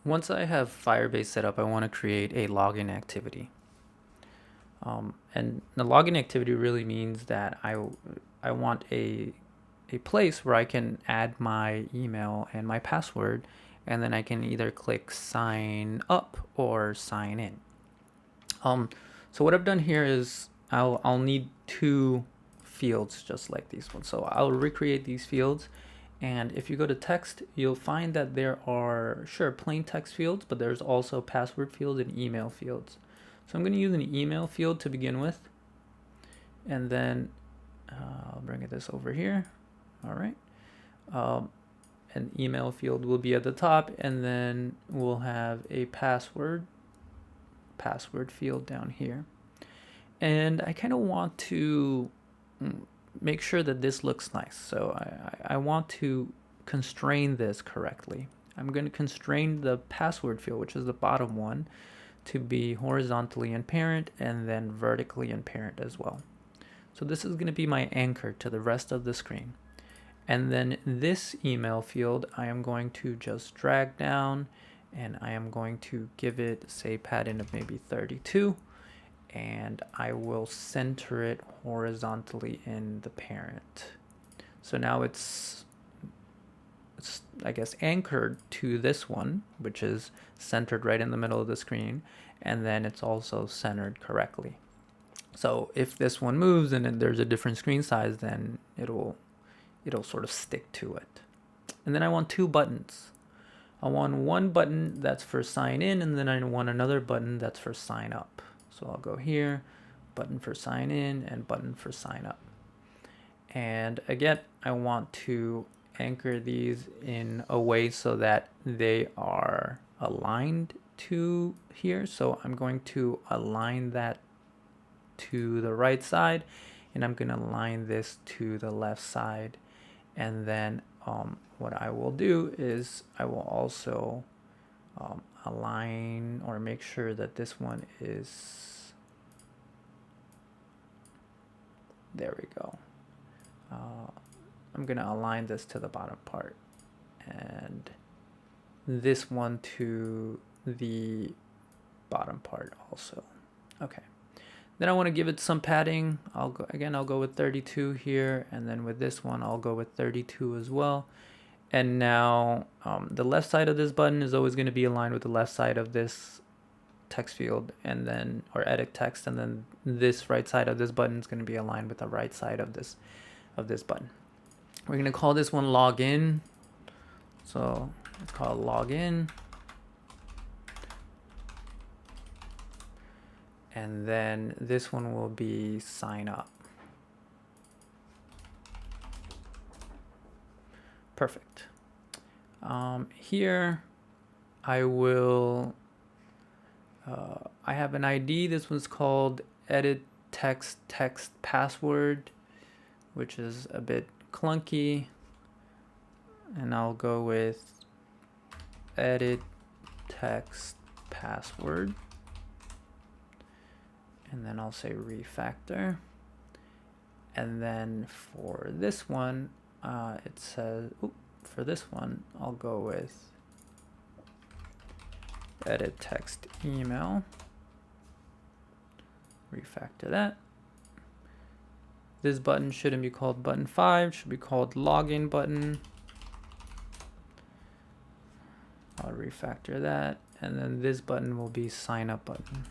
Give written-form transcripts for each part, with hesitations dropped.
once I have Firebase set up, I want to create a login activity. And the login activity really means that I want a place where I can add my email and my password, and then I can either click sign up or sign in. So what I've done here is I'll need two fields just like these ones. So I'll recreate these fields, and if you go to text, you'll find that there are, sure, plain text fields, but there's also password fields and email fields. So I'm going to use an email field to begin with, and then I'll bring this over here. All right. An email field will be at the top, and then we'll have a password field down here. And I kind of want to make sure that this looks nice. So I want to constrain this correctly. I'm going to constrain the password field, which is the bottom one, to be horizontally in parent and then vertically in parent as well. So this is going to be my anchor to the rest of the screen. And then this email field, I am going to just drag down, and I am going to give it, say, padding of maybe 32, and I will center it horizontally in the parent. So now it's I guess anchored to this one, which is centered right in the middle of the screen, and then it's also centered correctly. So if this one moves and there's a different screen size, then it'll sort of stick to it. And then I want two buttons. I want one button that's for sign in, and then I want another button that's for sign up. So I'll go here, button for sign in and button for sign up. And again, I want to anchor these in a way so that they are aligned to here. So I'm going to align that to the right side, and I'm going to align this to the left side. And then what I will do is I will also align or make sure that this one is, there we go. I'm going to align this to the bottom part, and this one to the bottom part also. Okay. Then I want to give it some padding. I'll go with 32 here, and then with this one I'll go with 32 as well. And now the left side of this button is always going to be aligned with the left side of this text field, and then, or edit text, and then this right side of this button is going to be aligned with the right side of this button. We're going to call this one login. So let's call it login. And then this one will be sign up. Perfect. Here I will, I have an ID. This one's called edit text password, which is a bit clunky. And I'll go with edit text password. And then I'll say refactor. And then for this one, it says, for this one, I'll go with edit text email. Refactor that. This button shouldn't be called button 5, should be called login button. I'll refactor that. And then this button will be sign up button.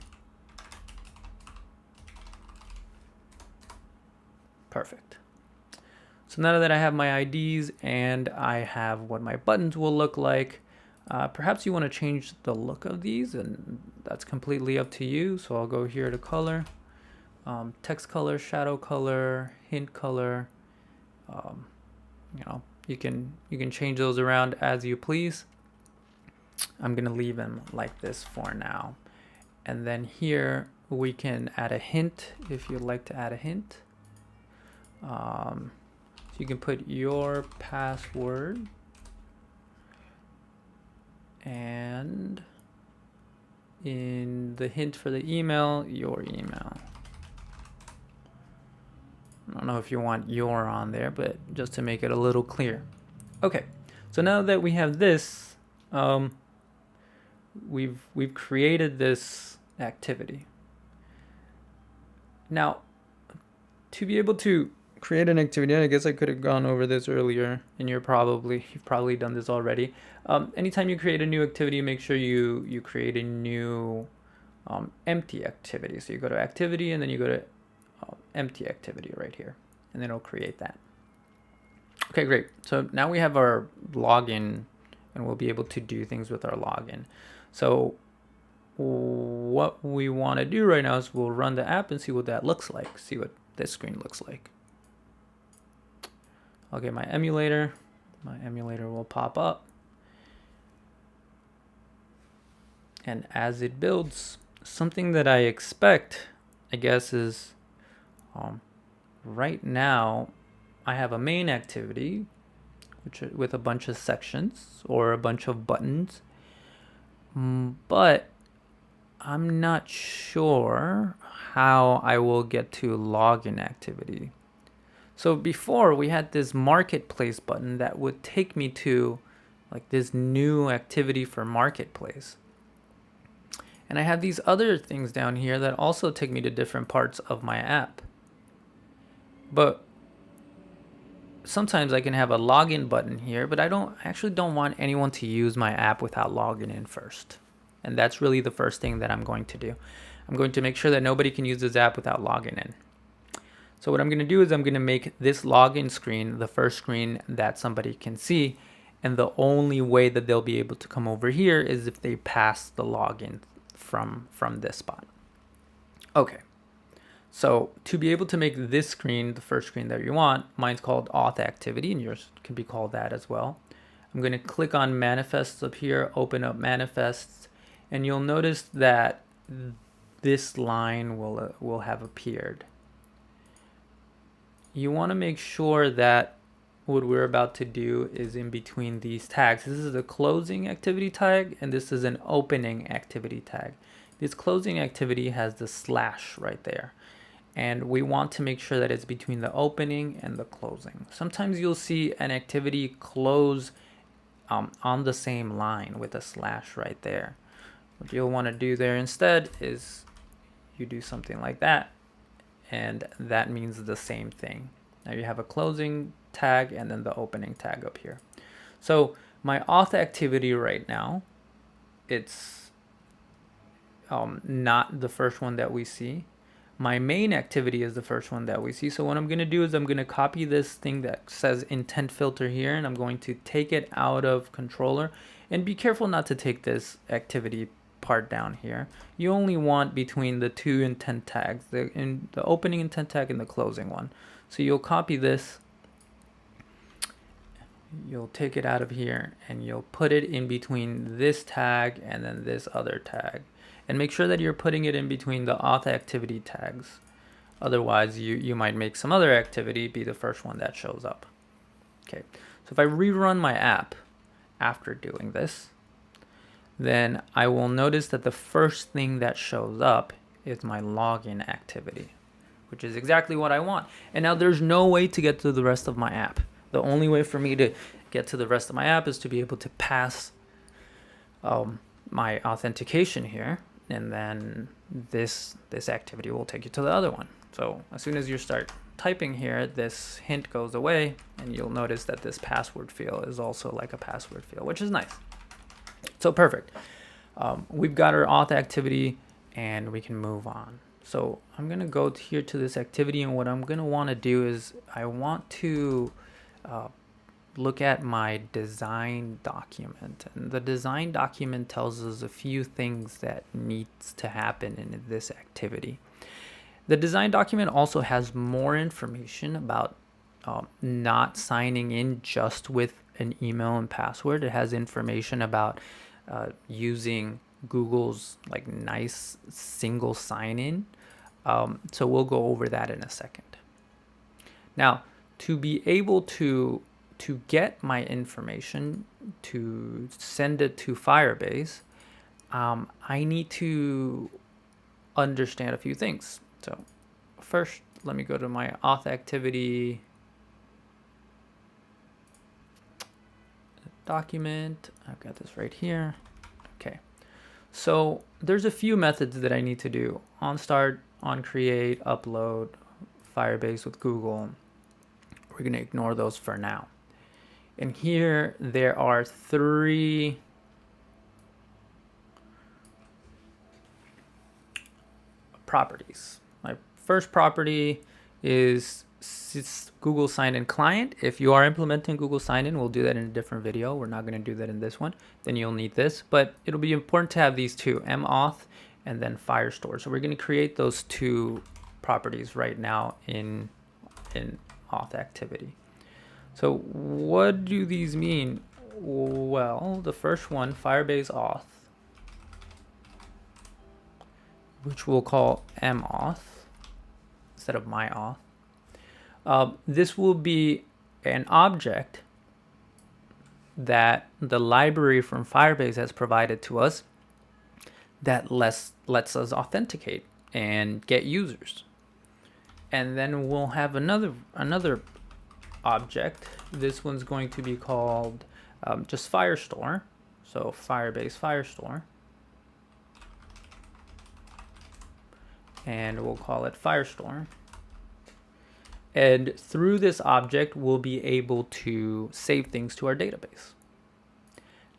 Perfect. So now that I have my IDs and I have what my buttons will look like, perhaps you want to change the look of these, and that's completely up to you. So I'll go here to color, text color, shadow color, hint color. You can change those around as you please. I'm gonna leave them like this for now. And then here we can add a hint if you'd like to add a hint. So you can put your password and in the hint for the email, your email. I don't know if you want your on there, but just to make it a little clear. Okay, so now that we have this, we've created this activity. Now, to be able to create an activity, I guess I could have gone over this earlier, and you've probably done this already. Anytime you create a new activity, make sure you create a new empty activity. So you go to activity, and then you go to empty activity right here, and then it'll create that. Okay, great. So now we have our login, and we'll be able to do things with our login. So what we want to do right now is we'll run the app and see what that looks like, see what this screen looks like. I'll get my emulator will pop up, and as it builds, something that I expect, I guess, is right now I have a main activity with a bunch of sections or a bunch of buttons, but I'm not sure how I will get to login activity. So before, we had this marketplace button that would take me to like this new activity for marketplace. And I have these other things down here that also take me to different parts of my app. But sometimes I can have a login button here, but I actually don't want anyone to use my app without logging in first. And that's really the first thing that I'm going to do. I'm going to make sure that nobody can use this app without logging in. So what I'm going to do is I'm going to make this login screen the first screen that somebody can see. And the only way that they'll be able to come over here is if they pass the login from this spot. Okay. So to be able to make this screen the first screen that you want, mine's called Auth activity, and yours can be called that as well. I'm going to click on manifests up here, open up manifests, and you'll notice that this line will have appeared. You want to make sure that what we're about to do is in between these tags. This is a closing activity tag, and this is an opening activity tag. This closing activity has the slash right there, and we want to make sure that it's between the opening and the closing. Sometimes you'll see an activity close on the same line with a slash right there. What you'll want to do there instead is you do something like that, and that means the same thing. Now you have a closing tag and then the opening tag up here. So my auth activity right now, it's not the first one that we see. My main activity is the first one that we see. So what I'm going to do is I'm going to copy this thing that says intent filter here, and I'm going to take it out of controller. And be careful not to take this activity part down here. You only want between the two intent tags, the opening intent tag and the closing one. So you'll copy this, you'll take it out of here, and you'll put it in between this tag and then this other tag. And make sure that you're putting it in between the auth activity tags. Otherwise, you might make some other activity be the first one that shows up. Okay, so if I rerun my app after doing this, then I will notice that the first thing that shows up is my login activity, which is exactly what I want. And now there's no way to get to the rest of my app. The only way for me to get to the rest of my app is to be able to pass my authentication here, and then this activity will take you to the other one. So as soon as you start typing here, this hint goes away, and you'll notice that this password field is also like a password field, which is nice. So perfect. We've got our auth activity, and we can move on. So I'm going to go here to this activity, and what I'm going to want to do is I want to look at my design document. And the design document tells us a few things that needs to happen in this activity. The design document also has more information about not signing in just with an email and password. It has information about using Google's like nice single sign-in. So we'll go over that in a second. Now, to be able to get my information, to send it to Firebase, I need to understand a few things. So first, let me go to my auth activity document. I've got this right here. Okay. So there's a few methods that I need to do: on start, on create, upload, Firebase with Google. We're going to ignore those for now. And here there are 3 properties. My first property is Google Sign-In Client. If you are implementing Google Sign-In, we'll do that in a different video. We're not going to do that in this one. Then you'll need this, but it'll be important to have these two, Auth and then Firestore. So we're going to create those 2 properties right now in Auth activity. So what do these mean? Well, the first one, Firebase Auth, which we'll call mauth instead of myauth. This will be an object that the library from Firebase has provided to us that lets us authenticate and get users. And then we'll have another object. This one's going to be called just Firestore. So Firebase Firestore. And we'll call it Firestore. And through this object, we'll be able to save things to our database.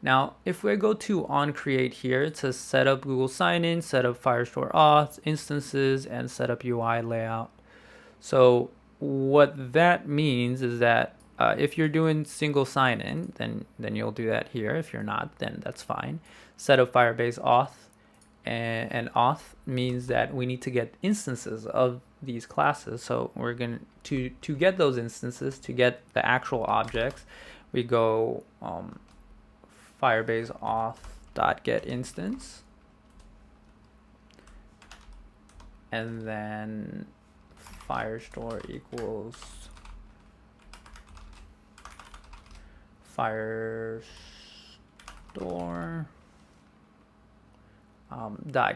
Now, if we go to on create here, it says set up Google Sign-In, set up Firestore Auth, instances, and set up UI layout. So what that means is that if you're doing single sign-in, then you'll do that here. If you're not, then that's fine. Set up Firebase Auth, and Auth means that we need to get instances of these classes. So we're going to get those instances, to get the actual objects, we go Firebase Auth.get instance, and then Firestore equals Firestore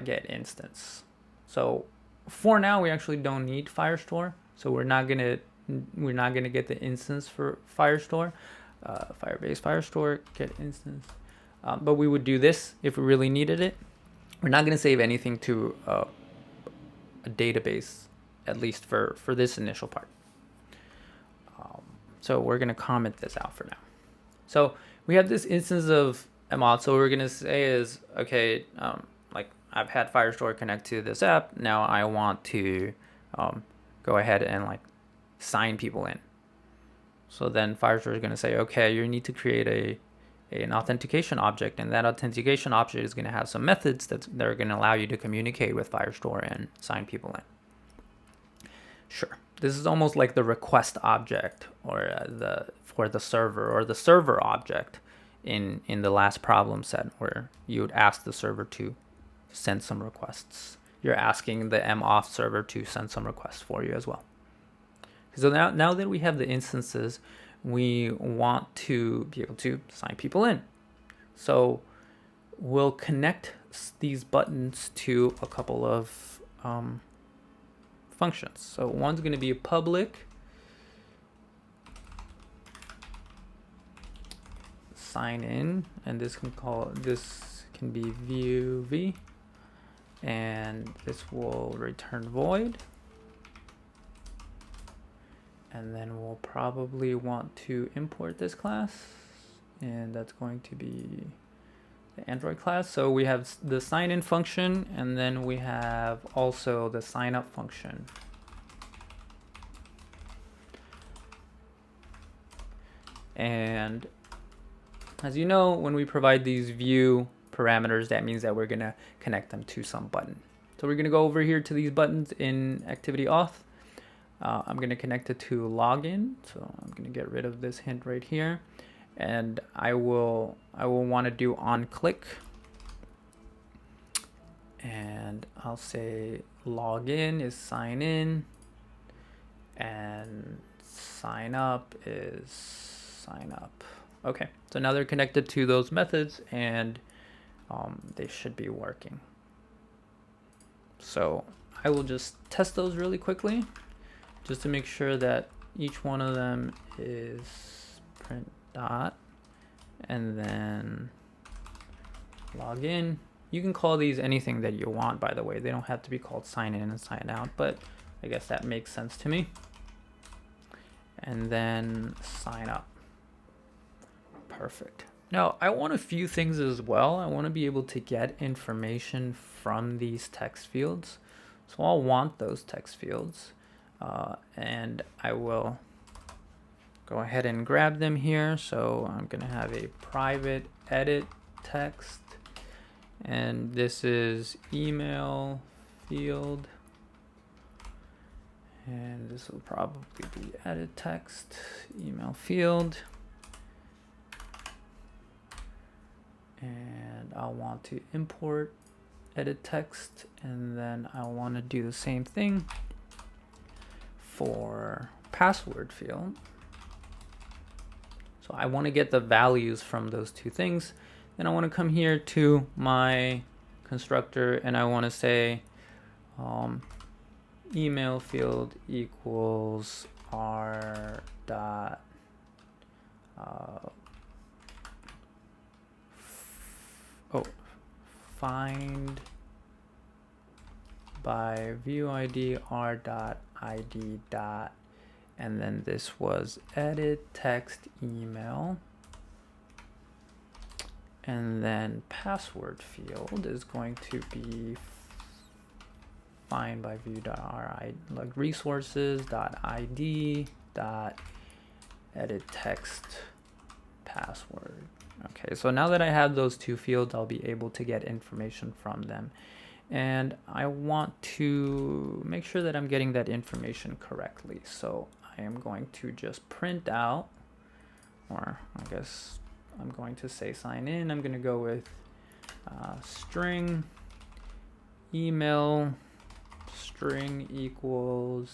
.get instance. So for now, we actually don't need Firestore, so we're not gonna get the instance for Firestore. Firebase Firestore get instance, but we would do this if we really needed it. We're not gonna save anything to a database, at least for this initial part. So we're gonna comment this out for now. So we have this instance of mauth. So what we're gonna say is, okay, like I've had Firestore connect to this app. Now I want to go ahead and like sign people in. So then Firestore is gonna say, okay, you need to create an authentication object, and that authentication object is gonna have some methods that are gonna allow you to communicate with Firestore and sign people in. Sure. This is almost like the request object, or for the server, or the server object in the last problem set, where you would ask the server to send some requests. You're asking the mauth server to send some requests for you as well. So now that we have the instances, we want to be able to sign people in. So we'll connect these buttons to a couple of functions. So one's going to be a public sign in, and this can be view v, and this will return void. And then we'll probably want to import this class, and that's going to be the Android class. So we have the sign in function, and then we have also the sign up function. And as you know, when we provide these view parameters, that means that we're gonna connect them to some button. So we're gonna go over here to these buttons in activity auth. I'm gonna connect it to login. So I'm gonna get rid of this hint right here. And I will want to do on click, and I'll say login is sign in, and sign up is sign up. Okay, so now they're connected to those methods, and they should be working. So I will just test those really quickly, just to make sure that each one of them is print dot, and then log in, You can call these anything that you want, by the way. They don't have to be called sign in and sign out, but I guess that makes sense to me. And then sign up. Perfect. Now, I want a few things as well. I want to be able to get information from these text fields. So I'll want those text fields, and I will go ahead and grab them here. So I'm going to have a private edit text, and this is email field, and this will probably be edit text, email field. And I'll want to import edit text, and then I want to do the same thing for password field. So I want to get the values from those two things. Then I want to come here to my constructor, and I want to say email field equals r dot find by view ID r dot id dot, and then this was edit text email, and then password field is going to be find by view dot ri, like resources dot id dot edit text password. Okay, so now that I have those two fields, I'll be able to get information from them. And I want to make sure that I'm getting that information correctly. So I am going to just print out, or I guess I'm going to say sign in. I'm going to go with string email string equals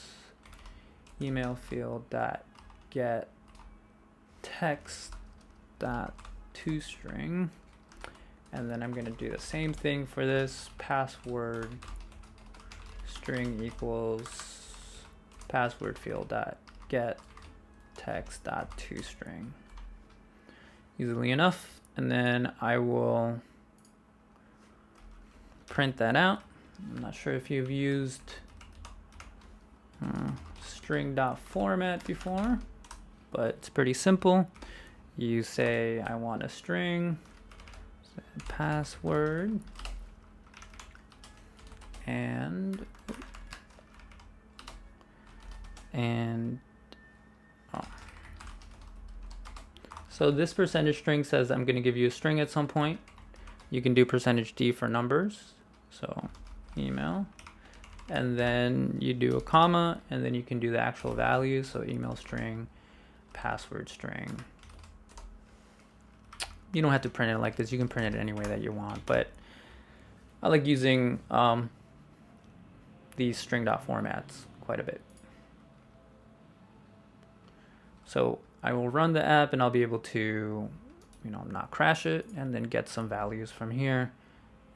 email field dot get text dot toString, and then I'm going to do the same thing for this password string equals password field dot get text dot toString. Easily enough, and then I will print that out. I'm not sure if you've used string.format before, but it's pretty simple. You say I want a string, password, and so this percentage string says I'm going to give you a string at some point. You can do %d for numbers, so email, and then you do a comma, and then you can do the actual value, so email string, password string. You don't have to print it like this. You can print it any way that you want, but I like using these string.formats quite a bit. So I will run the app, and I'll be able to, not crash it, and then get some values from here.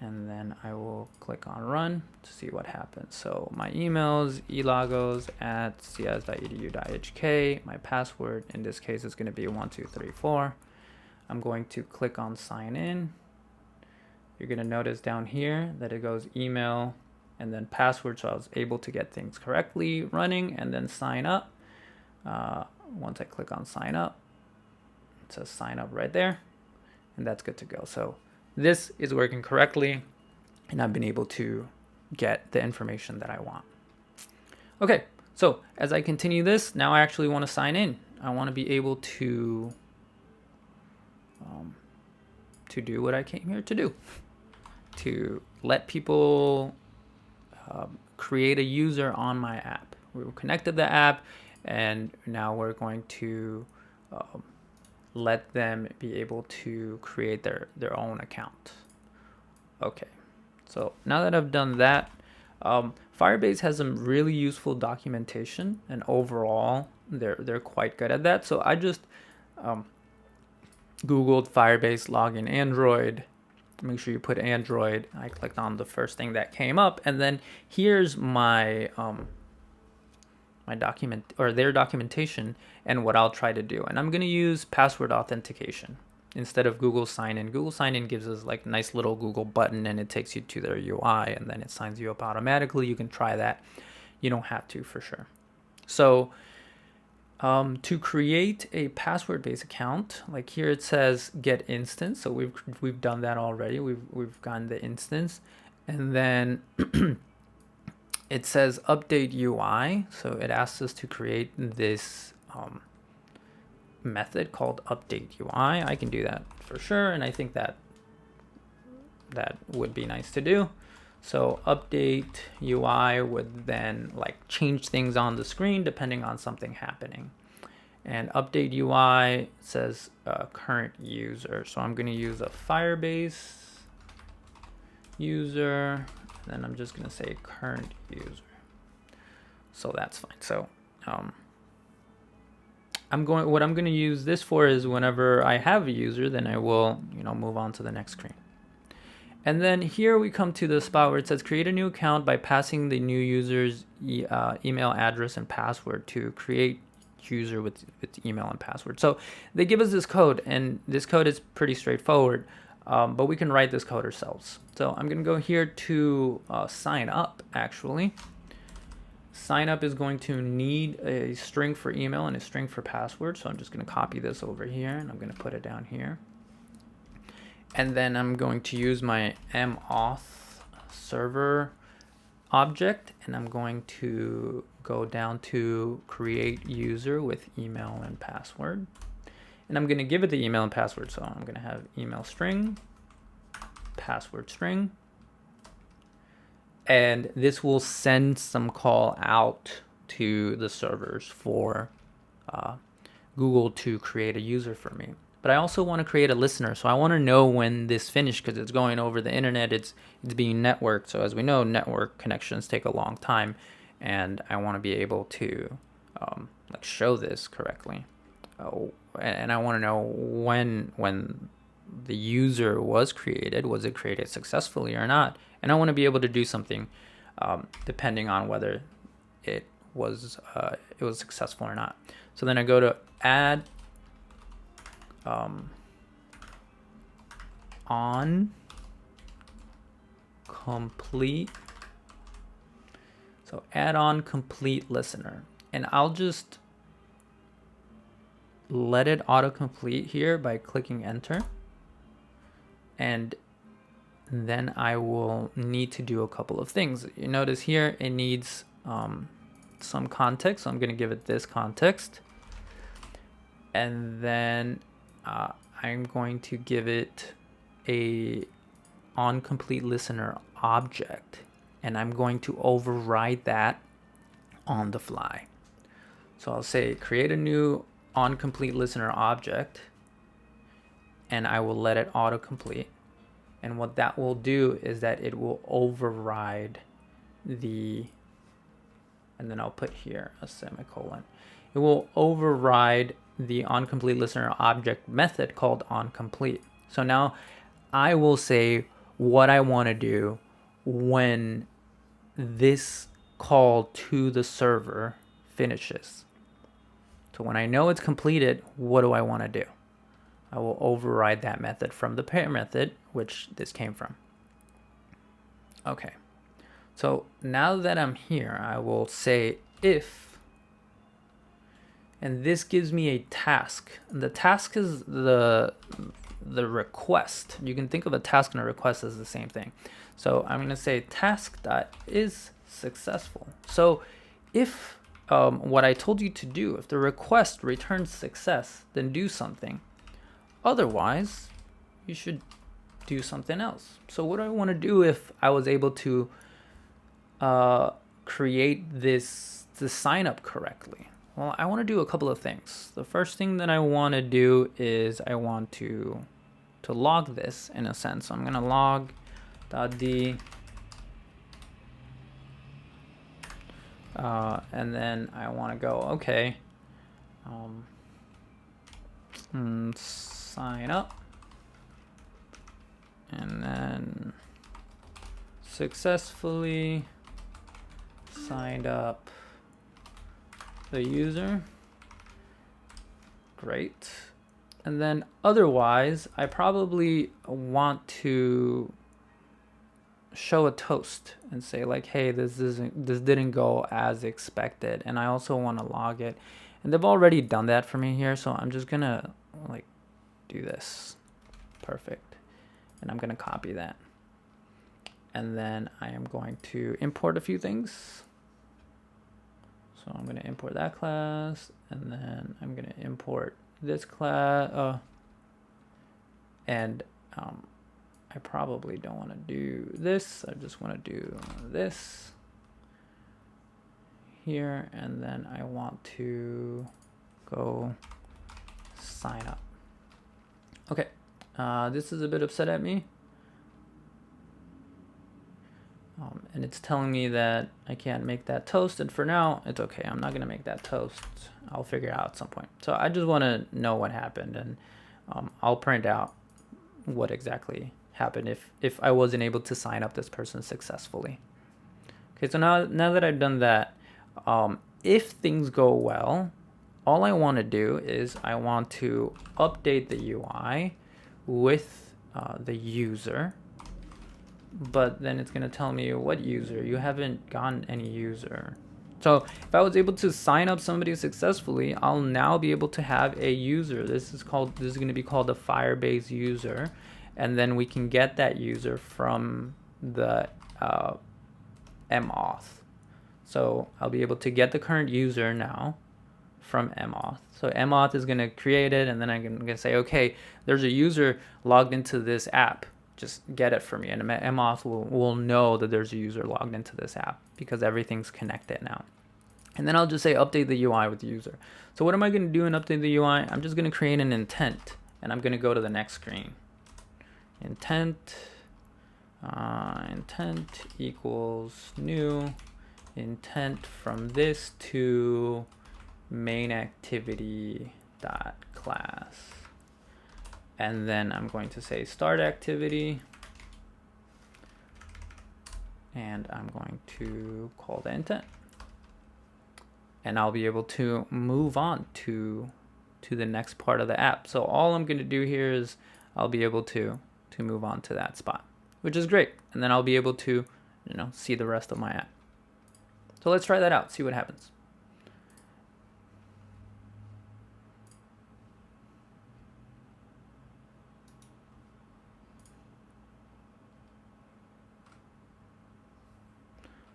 And then I will click on run to see what happens. So my emails, elagos@cs.edu.hk. My password, in this case, is going to be 1234. I'm going to click on sign in. You're going to notice down here that it goes email and then password, so I was able to get things correctly running, and then sign up. Once I click on sign up, it says sign up right there, and that's good to go. So this is working correctly, and I've been able to get the information that I want. Okay, so as I continue this, now I actually want to sign in. I want to be able to do what I came here to do, to let people create a user on my app. We connected the app, and now we're going to let them be able to create their own account. Okay, so now that I've done that, Firebase has some really useful documentation, and overall they're quite good at that. So I just Googled Firebase login Android. Make sure you put Android. I clicked on the first thing that came up, and then here's my my document, or their documentation, and what I'll try to do. And I'm going to use password authentication. instead of Google sign in. Google sign in gives us like a nice little Google button and it takes you to their UI and then it signs you up automatically. You can try that. You don't have to for sure. So to create a password-based account, like here it says get instance. So we've done that already. We've gotten the instance, and then it says update UI. So it asks us to create this method called update UI. I can do that for sure, and I think that would be nice to do. So update UI would then like change things on the screen depending on something happening. And update UI says current user. So I'm going to use a Firebase user. And then I'm just going to say current user. So that's fine. So what I'm going to use this for is whenever I have a user, then I will, move on to the next screen. And then here we come to the spot where it says create a new account by passing the new user's email address and password to create user with email and password. So they give us this code, and this code is pretty straightforward, but we can write this code ourselves. So I'm going to go here to sign up, actually. Sign up is going to need a string for email and a string for password. So I'm just going to copy this over here, and I'm going to put it down here. And then I'm going to use my Auth server object, and I'm going to go down to create user with email and password. And I'm going to give it the email and password. So I'm going to have email string, password string. And this will send some call out to the servers for Google to create a user for me. But I also want to create a listener, so I want to know when this finished because it's going over the internet. It's being networked. So as we know, network connections take a long time, and I want to be able to like show this correctly. And I want to know when the user was created. Was it created successfully or not? And I want to be able to do something depending on whether it was successful or not. So then I go to add on complete. So add on complete listener, and I'll just let it autocomplete here by clicking enter, and then I will need to do a couple of things. You notice here it needs some context, so I'm going to give it this context, and then I'm going to give it a onCompleteListener object, and I'm going to override that on the fly. So I'll say create a new onCompleteListener object, and I will let it autocomplete. And what that will do is that it will override and then I'll put here a semicolon. It will override the onCompleteListener object method called onComplete. So now I will say what I want to do when this call to the server finishes. So when I know it's completed, what do I want to do? I will override that method from the parent method, which this came from. Okay. So now that I'm here, I will say if, and this gives me a task. And the task is the request. You can think of a task and a request as the same thing. So I'm going to say task.is successful. So if what I told you to do, if the request returns success, then do something. Otherwise, you should do something else. So what do I want to do if I was able to create the sign up correctly? Well, I want to do a couple of things. The first thing that I want to do is I want to log this in a sense. So I'm going to log.d and then I want to go, okay, sign up, and then successfully signed up the user. Great. And then otherwise, I probably want to show a toast and say like, hey, this didn't go as expected, and I also want to log it. And they've already done that for me here, so I'm just gonna like do this. Perfect. And I'm gonna copy that, and then I am going to import a few things. So I'm gonna import that class, and then I'm gonna import this class, and I probably don't want to do this. I just want to do this here, and then I want to go sign up. Okay, this is a bit upset at me. And it's telling me that I can't make that toast, and for now, it's okay. I'm not gonna make that toast. I'll figure it out at some point. So I just want to know what happened, and I'll print out what exactly happened if I wasn't able to sign up this person successfully. Okay, so now that I've done that, if things go well, all I want to do is I want to update the UI with the user, but then it's going to tell me what user. You haven't gotten any user. So if I was able to sign up somebody successfully, I'll now be able to have a user. This is going to be called a Firebase user, and then we can get that user from the Auth. So I'll be able to get the current user now from Auth. So Auth is going to create it, and then I'm going to say, okay, there's a user logged into this app. Just get it for me, and Auth will know that there's a user logged into this app because everything's connected now. And then I'll just say update the UI with the user. So what am I going to do in update the UI? I'm just going to create an intent, and I'm going to go to the next screen. Intent equals new intent from this to main activity dot class. And then I'm going to say start activity, and I'm going to call the intent, and I'll be able to move on to the next part of the app. So all I'm going to do here is I'll be able to move on to that spot, which is great. And then I'll be able to, see the rest of my app. So let's try that out, see what happens.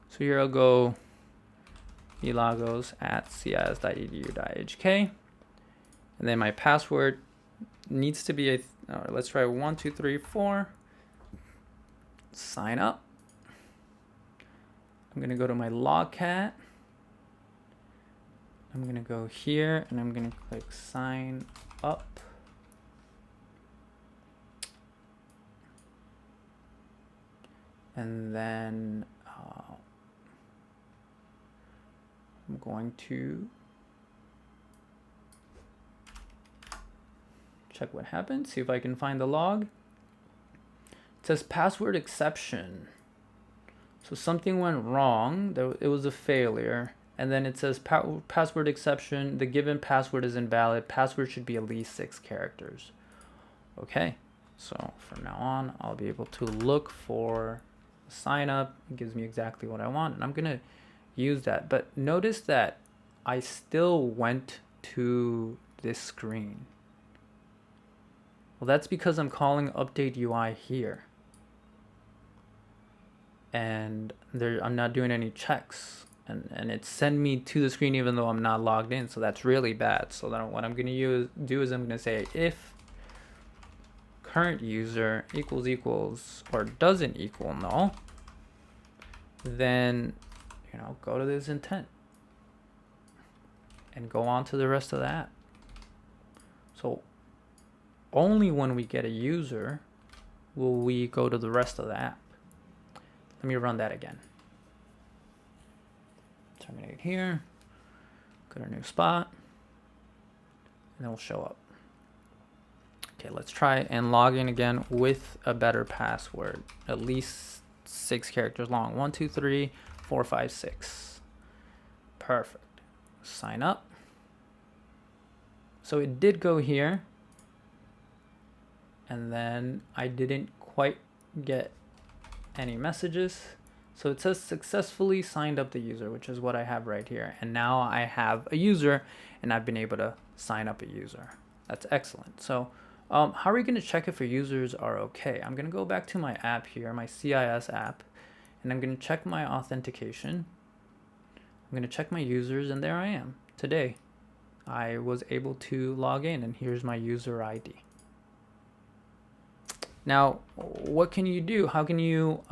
So here I'll go elagos@cis.edu.hk, and then my password needs to be let's try 1 2 3 4. Sign up. I'm gonna go to my logcat. I'm gonna go here, and I'm gonna click sign up. And then I'm going to check what happened, see if I can find the log. It says password exception. So something went wrong. It was a failure. And then it says password exception. The given password is invalid. Password should be at least 6 characters. Okay. So from now on, I'll be able to look for sign up. It gives me exactly what I want, and I'm going to use that. But notice that I still went to this screen. Well, that's because I'm calling update UI here, and I'm not doing any checks, and it sent me to the screen even though I'm not logged in. So that's really bad. So then what I'm going to do is I'm going to say if current user equals or doesn't equal null, then go to this intent and go on to the rest of the app. So only when we get a user will we go to the rest of the app. Let me run that again. Terminate here, go to a new spot, and then we'll show up. Okay, let's try and log in again with a better password, at least 6 characters long. 1 2 3 4 5 6. Perfect. Sign up. So it did go here, and then I didn't quite get any messages. So it says successfully signed up the user, which is what I have right here. And now I have a user and I've been able to sign up a user. That's excellent. So how are we going to check if our users are okay? I'm going to go back to my app here, my CIS app, and I'm going to check my authentication. I'm going to check my users, and there I am. Today, I was able to log in, and here's my user ID. Now, what can you do? How can you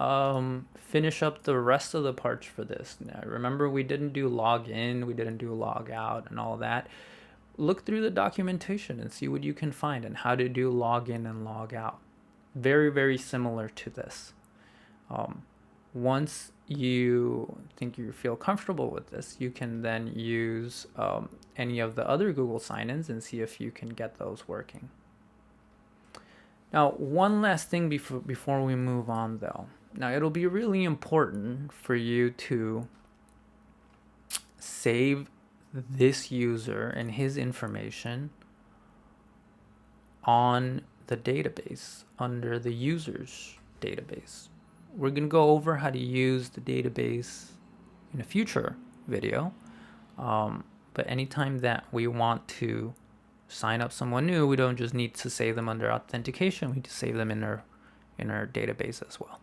finish up the rest of the parts for this? Now, remember, we didn't do log in, we didn't do log out and all that. Look through the documentation and see what you can find and how to do log in and log out. Very, very similar to this. Once you think you feel comfortable with this, you can then use any of the other Google sign-ins and see if you can get those working. Now, one last thing before we move on, though. Now, it'll be really important for you to save this user and his information on the database under the users database. We're going to go over how to use the database in a future video. But anytime that we want to sign up someone new, we don't just need to save them under authentication. We need to save them in our database as well.